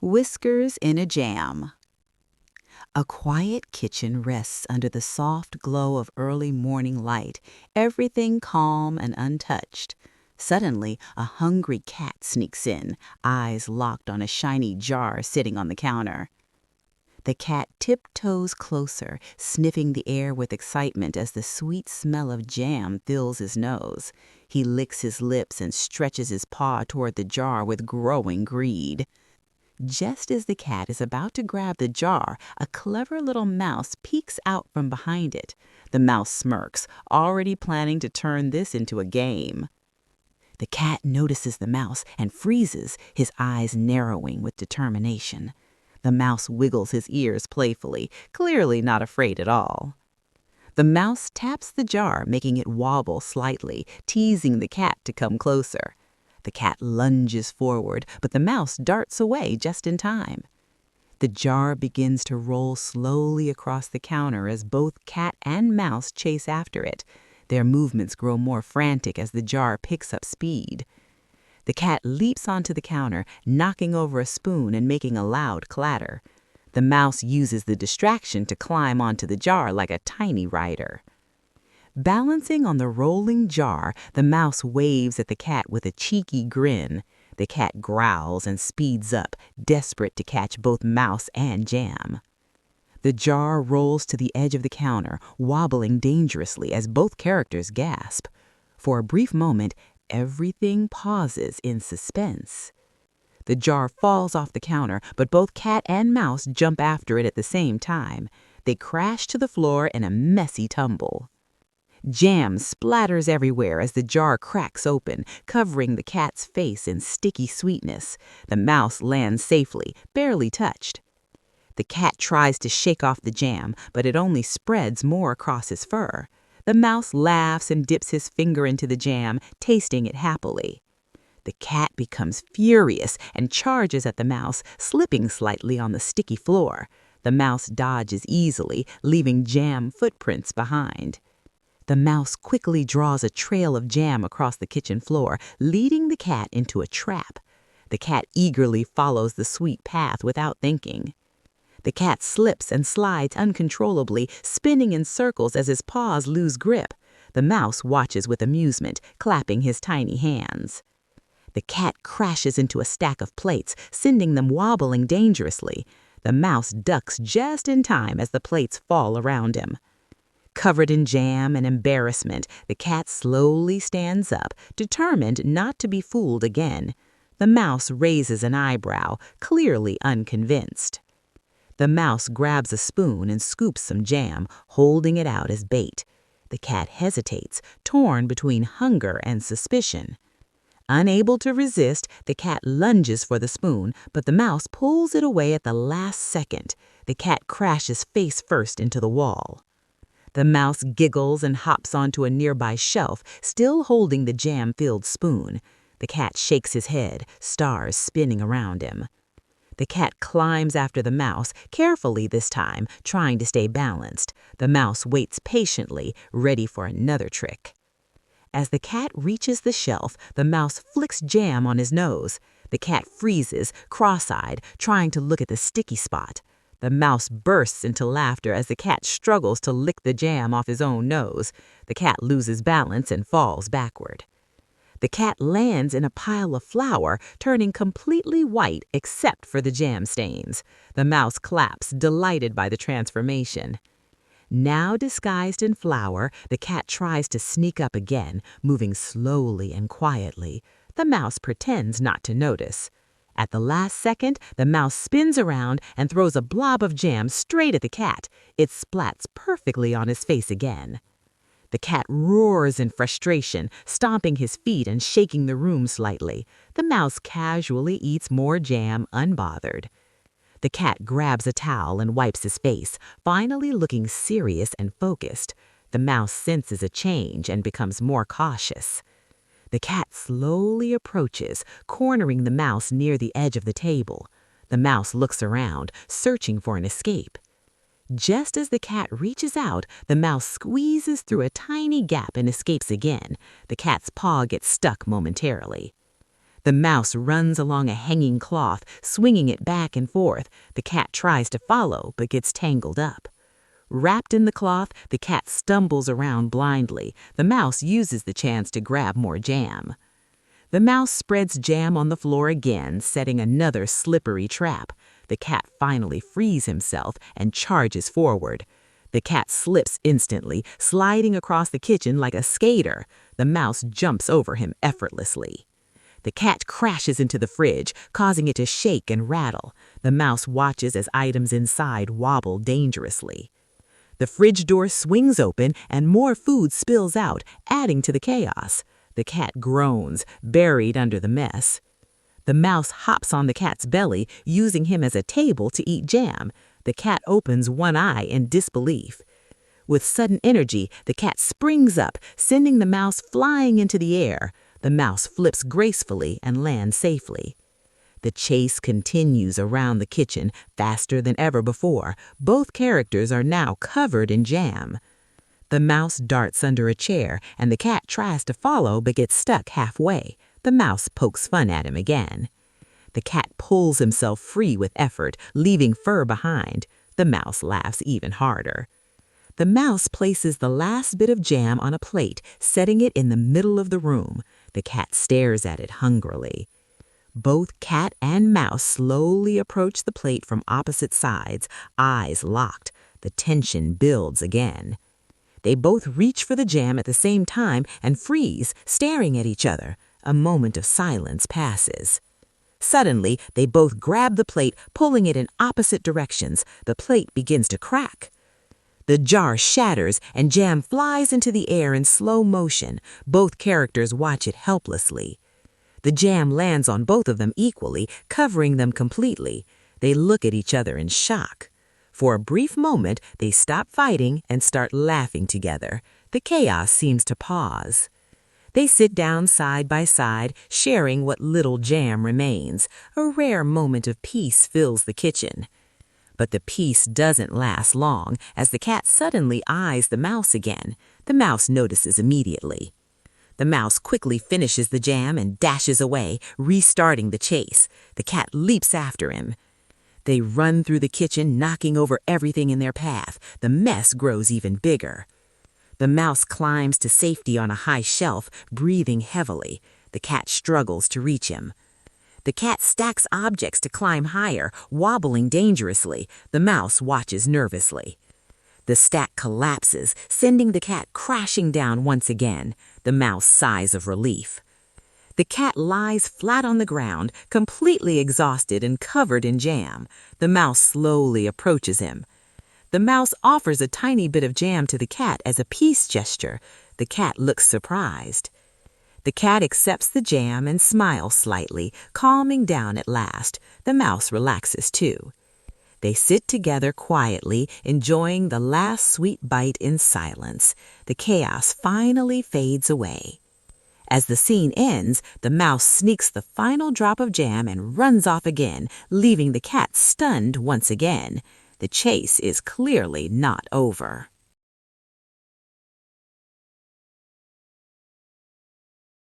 Whiskers in a jam. A quiet kitchen rests under the soft glow of early morning light, everything calm and untouched. Suddenly, a hungry cat sneaks in, eyes locked on a shiny jar sitting on the counter. The cat tiptoes closer, sniffing the air with excitement as the sweet smell of jam fills his nose. He licks his lips and stretches his paw toward the jar with growing greed. Just as the cat is about to grab the jar, a clever little mouse peeks out from behind it. The mouse smirks, already planning to turn this into a game. The cat notices the mouse and freezes, his eyes narrowing with determination. The mouse wiggles his ears playfully, clearly not afraid at all. The mouse taps the jar, making it wobble slightly, teasing the cat to come closer. The cat lunges forward, but the mouse darts away just in time. The jar begins to roll slowly across the counter as both cat and mouse chase after it. Their movements grow more frantic as the jar picks up speed. The cat leaps onto the counter, knocking over a spoon and making a loud clatter. The mouse uses the distraction to climb onto the jar like a tiny rider. Balancing on the rolling jar, the mouse waves at the cat with a cheeky grin. The cat growls and speeds up, desperate to catch both mouse and jam. The jar rolls to the edge of the counter, wobbling dangerously as both characters gasp. For a brief moment, everything pauses in suspense. The jar falls off the counter, but both cat and mouse jump after it at the same time. They crash to the floor in a messy tumble. Jam splatters everywhere as the jar cracks open, covering the cat's face in sticky sweetness. The mouse lands safely, barely touched. The cat tries to shake off the jam, but it only spreads more across his fur. The mouse laughs and dips his finger into the jam, tasting it happily. The cat becomes furious and charges at the mouse, slipping slightly on the sticky floor. The mouse dodges easily, leaving jam footprints behind. The mouse quickly draws a trail of jam across the kitchen floor, leading the cat into a trap. The cat eagerly follows the sweet path without thinking. The cat slips and slides uncontrollably, spinning in circles as his paws lose grip. The mouse watches with amusement, clapping his tiny hands. The cat crashes into a stack of plates, sending them wobbling dangerously. The mouse ducks just in time as the plates fall around him. Covered in jam and embarrassment, the cat slowly stands up, determined not to be fooled again. The mouse raises an eyebrow, clearly unconvinced. The mouse grabs a spoon and scoops some jam, holding it out as bait. The cat hesitates, torn between hunger and suspicion. Unable to resist, the cat lunges for the spoon, but the mouse pulls it away at the last second. The cat crashes face first into the wall. The mouse giggles and hops onto a nearby shelf, still holding the jam-filled spoon. The cat shakes his head, stars spinning around him. The cat climbs after the mouse, carefully this time, trying to stay balanced. The mouse waits patiently, ready for another trick. As the cat reaches the shelf, the mouse flicks jam on his nose. The cat freezes, cross-eyed, trying to look at the sticky spot. The mouse bursts into laughter as the cat struggles to lick the jam off his own nose. The cat loses balance and falls backward. The cat lands in a pile of flour, turning completely white except for the jam stains. The mouse claps, delighted by the transformation. Now disguised in flour, the cat tries to sneak up again, moving slowly and quietly. The mouse pretends not to notice. At the last second, the mouse spins around and throws a blob of jam straight at the cat. It splats perfectly on his face again. The cat roars in frustration, stomping his feet and shaking the room slightly. The mouse casually eats more jam unbothered. The cat grabs a towel and wipes his face, finally looking serious and focused. The mouse senses a change and becomes more cautious. The cat slowly approaches, cornering the mouse near the edge of the table. The mouse looks around, searching for an escape. Just as the cat reaches out, the mouse squeezes through a tiny gap and escapes again. The cat's paw gets stuck momentarily. The mouse runs along a hanging cloth, swinging it back and forth. The cat tries to follow, but gets tangled up. Wrapped in the cloth, the cat stumbles around blindly. The mouse uses the chance to grab more jam. The mouse spreads jam on the floor again, setting another slippery trap. The cat finally frees himself and charges forward. The cat slips instantly, sliding across the kitchen like a skater. The mouse jumps over him effortlessly. The cat crashes into the fridge, causing it to shake and rattle. The mouse watches as items inside wobble dangerously. The fridge door swings open and more food spills out, adding to the chaos. The cat groans, buried under the mess. The mouse hops on the cat's belly, using him as a table to eat jam. The cat opens one eye in disbelief. With sudden energy, the cat springs up, sending the mouse flying into the air. The mouse flips gracefully and lands safely. The chase continues around the kitchen faster than ever before. Both characters are now covered in jam. The mouse darts under a chair, and the cat tries to follow but gets stuck halfway. The mouse pokes fun at him again. The cat pulls himself free with effort, leaving fur behind. The mouse laughs even harder. The mouse places the last bit of jam on a plate, setting it in the middle of the room. The cat stares at it hungrily. Both cat and mouse slowly approach the plate from opposite sides, eyes locked. The tension builds again. They both reach for the jam at the same time and freeze, staring at each other. A moment of silence passes. Suddenly, they both grab the plate, pulling it in opposite directions. The plate begins to crack. The jar shatters and jam flies into the air in slow motion. Both characters watch it helplessly. The jam lands on both of them equally, covering them completely. They look at each other in shock. For a brief moment, they stop fighting and start laughing together. The chaos seems to pause. They sit down side by side, sharing what little jam remains. A rare moment of peace fills the kitchen. But the peace doesn't last long, as the cat suddenly eyes the mouse again. The mouse notices immediately. The mouse quickly finishes the jam and dashes away, restarting the chase. The cat leaps after him. They run through the kitchen, knocking over everything in their path. The mess grows even bigger. The mouse climbs to safety on a high shelf, breathing heavily. The cat struggles to reach him. The cat stacks objects to climb higher, wobbling dangerously. The mouse watches nervously. The stack collapses, sending the cat crashing down once again. The mouse sighs of relief. The cat lies flat on the ground, completely exhausted and covered in jam. The mouse slowly approaches him. The mouse offers a tiny bit of jam to the cat as a peace gesture. The cat looks surprised. The cat accepts the jam and smiles slightly, calming down at last. The mouse relaxes too. They sit together quietly, enjoying the last sweet bite in silence. The chaos finally fades away. As the scene ends, the mouse sneaks the final drop of jam and runs off again, leaving the cat stunned once again. The chase is clearly not over.